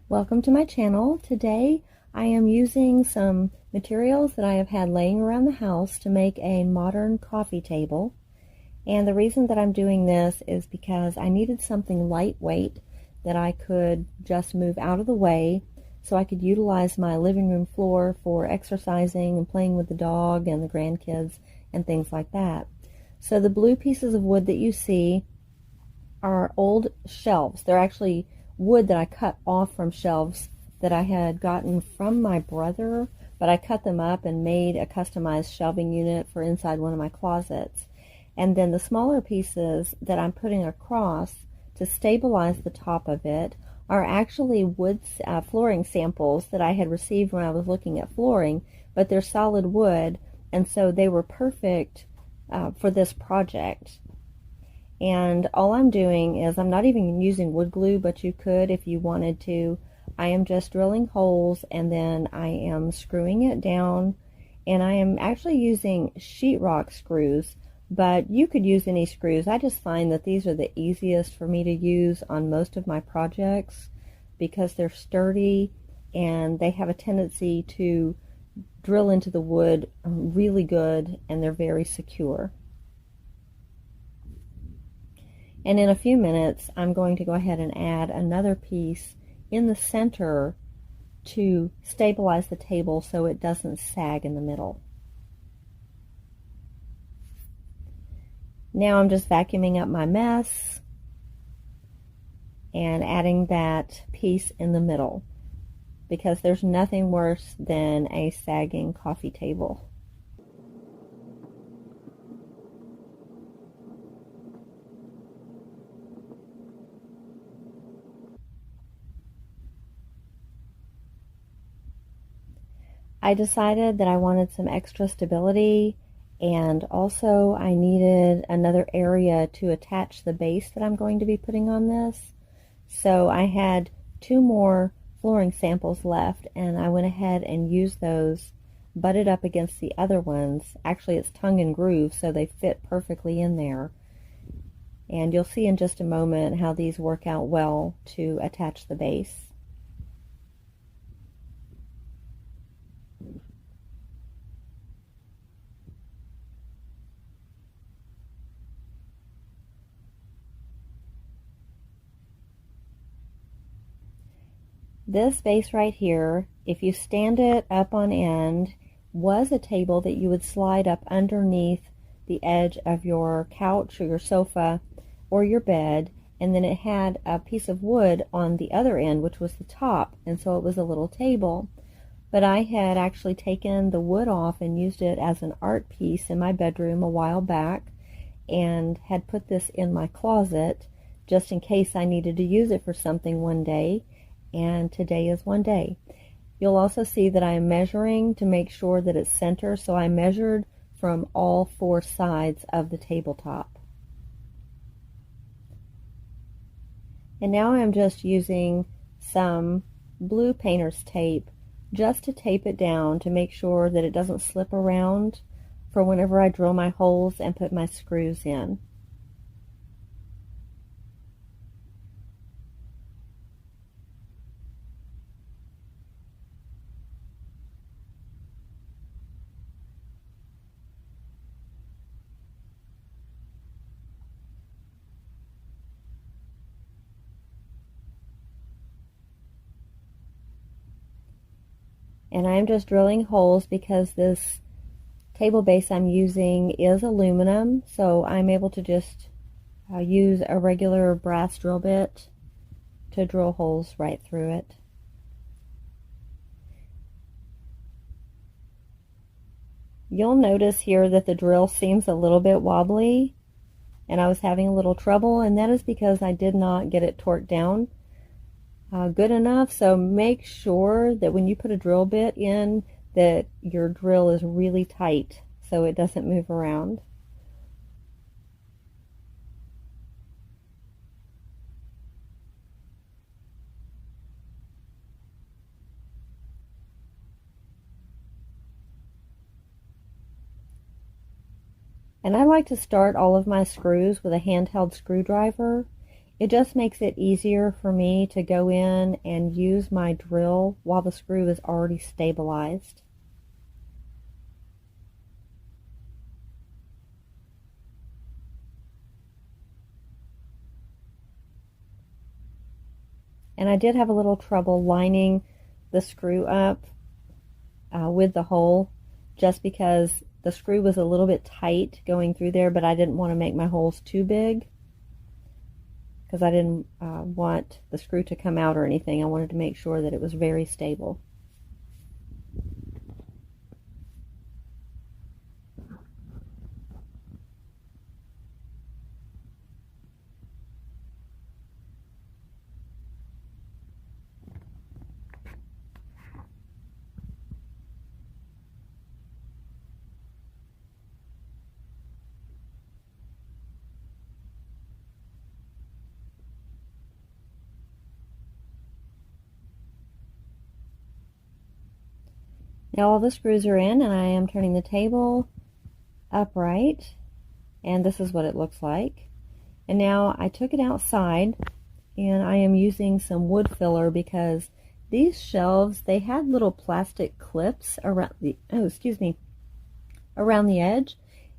Welcome to my channel. Today I am using some materials that I have had laying around the house to make a modern coffee table. And the reason that I'm doing this is because I needed something lightweight that I could just move out of the way so I could utilize my living room floor for exercising and playing with the dog and the grandkids and things like that. So the blue pieces of wood that you see are old shelves. They're actually wood that I cut off from shelves that I had gotten from my brother, but I cut them up and made a customized shelving unit for inside one of my closets. And then the smaller pieces that I'm putting across to stabilize the top of it are actually wood flooring samples that I had received when I was looking at flooring, but they're solid wood, and so they were perfect for this project. And all I'm doing is, I'm not even using wood glue, but you could if you wanted to. I am just drilling holes and then I am screwing it down, and I am actually using sheetrock screws, but you could use any screws. I just find that these are the easiest for me to use on most of my projects because they're sturdy and they have a tendency to drill into the wood really good, and they're very secure. And in a few minutes, I'm going to go ahead and add another piece in the center to stabilize the table so it doesn't sag in the middle. Now I'm just vacuuming up my mess and adding that piece in the middle, because there's nothing worse than a sagging coffee table. I decided that I wanted some extra stability, and also I needed another area to attach the base that I'm going to be putting on this. So I had two more flooring samples left, and I went ahead and used those, butted up against the other ones. Actually, it's tongue and groove, so they fit perfectly in there. And you'll see in just a moment how these work out well to attach the base. This base right here, if you stand it up on end, was a table that you would slide up underneath the edge of your couch or your sofa or your bed, and then it had a piece of wood on the other end, which was the top, and so it was a little table. But I had actually taken the wood off and used it as an art piece in my bedroom a while back, and had put this in my closet just in case I needed to use it for something one day, and today is one day. You'll also see that I am measuring to make sure that it's center, so I measured from all four sides of the tabletop. And now I'm just using some blue painter's tape just to tape it down to make sure that it doesn't slip around for whenever I drill my holes and put my screws in. And I'm just drilling holes because this table base I'm using is aluminum, so I'm able to just use a regular brass drill bit to drill holes right through it. You'll notice here that the drill seems a little bit wobbly, and I was having a little trouble, and that is because I did not get it torqued down good enough. So make sure that when you put a drill bit in, that your drill is really tight so it doesn't move around. And I like to start all of my screws with a handheld screwdriver. It just makes it easier for me to go in and use my drill while the screw is already stabilized. And I did have a little trouble lining the screw up with the hole, just because the screw was a little bit tight going through there, but I didn't want to make my holes too big because I didn't want the screw to come out or anything. I wanted to make sure that it was very stable. Now all the screws are in, and I am turning the table upright, and this is what it looks like. And now I took it outside, and I am using some wood filler because these shelves, they had little plastic clips around the around the edge,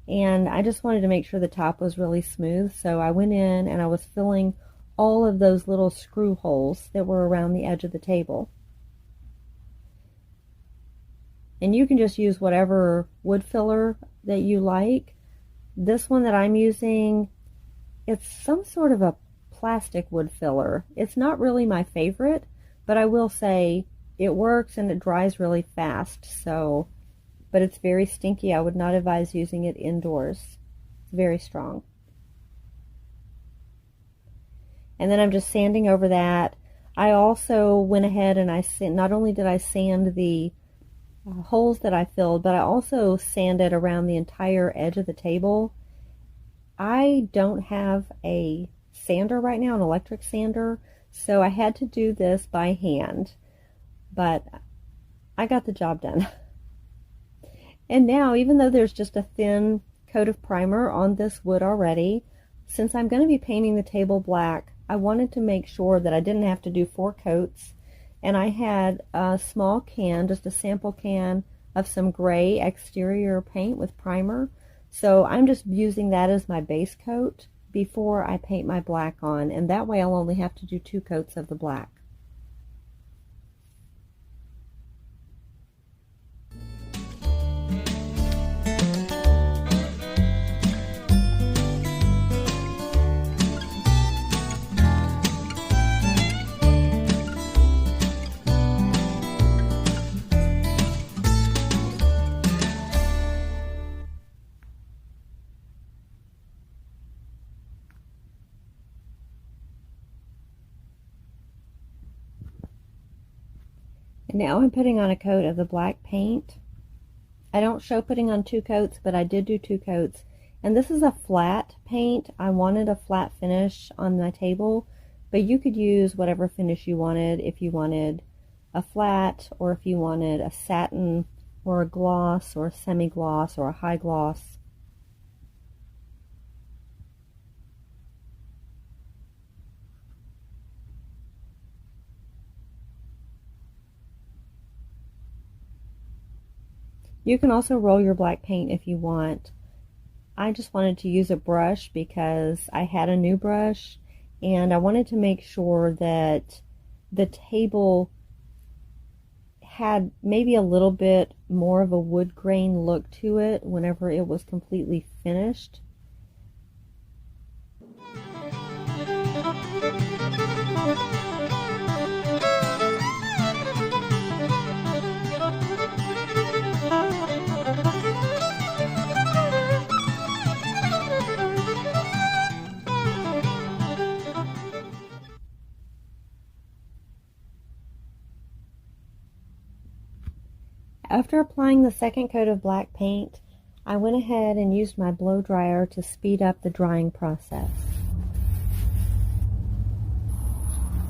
and I just wanted to make sure the top was really smooth. So I went in and I was filling all of those little screw holes that were around the edge of the table. And you can just use whatever wood filler that you like. This one that I'm using, it's some sort of a plastic wood filler. It's not really my favorite, but I will say it works and it dries really fast. But it's very stinky. I would not advise using it indoors. It's very strong. And then I'm just sanding over that. I also went ahead and not only did I sand the holes that I filled, but I also sanded around the entire edge of the table. I don't have a sander right now, an electric sander, so I had to do this by hand, but I got the job done. And now, even though there's just a thin coat of primer on this wood already, since I'm going to be painting the table black, I wanted to make sure that I didn't have to do 4 coats. And I had a small can, just a sample can of some gray exterior paint with primer. So I'm just using that as my base coat before I paint my black on. And that way I'll only have to do 2 coats of the black. And now I'm putting on a coat of the black paint. I don't show putting on 2 coats, but I did do 2 coats. And this is a flat paint. I wanted a flat finish on my table, but you could use whatever finish you wanted. If you wanted a flat, or if you wanted a satin, or a gloss, or a semi-gloss, or a high gloss. You can also roll your black paint if you want. I just wanted to use a brush because I had a new brush, and I wanted to make sure that the table had maybe a little bit more of a wood grain look to it whenever it was completely finished. After applying the second coat of black paint, I went ahead and used my blow dryer to speed up the drying process.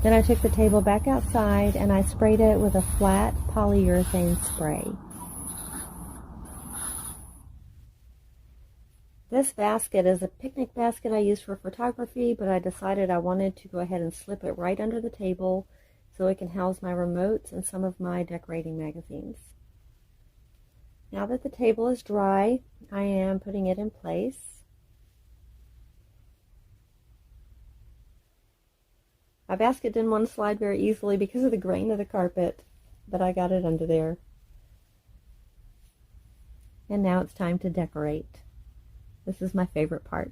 Then I took the table back outside and I sprayed it with a flat polyurethane spray. This basket is a picnic basket I use for photography, but I decided I wanted to go ahead and slip it right under the table so it can house my remotes and some of my decorating magazines. Now that the table is dry, I am putting it in place. My basket didn't want to slide very easily because of the grain of the carpet, but I got it under there. And now it's time to decorate. This is my favorite part.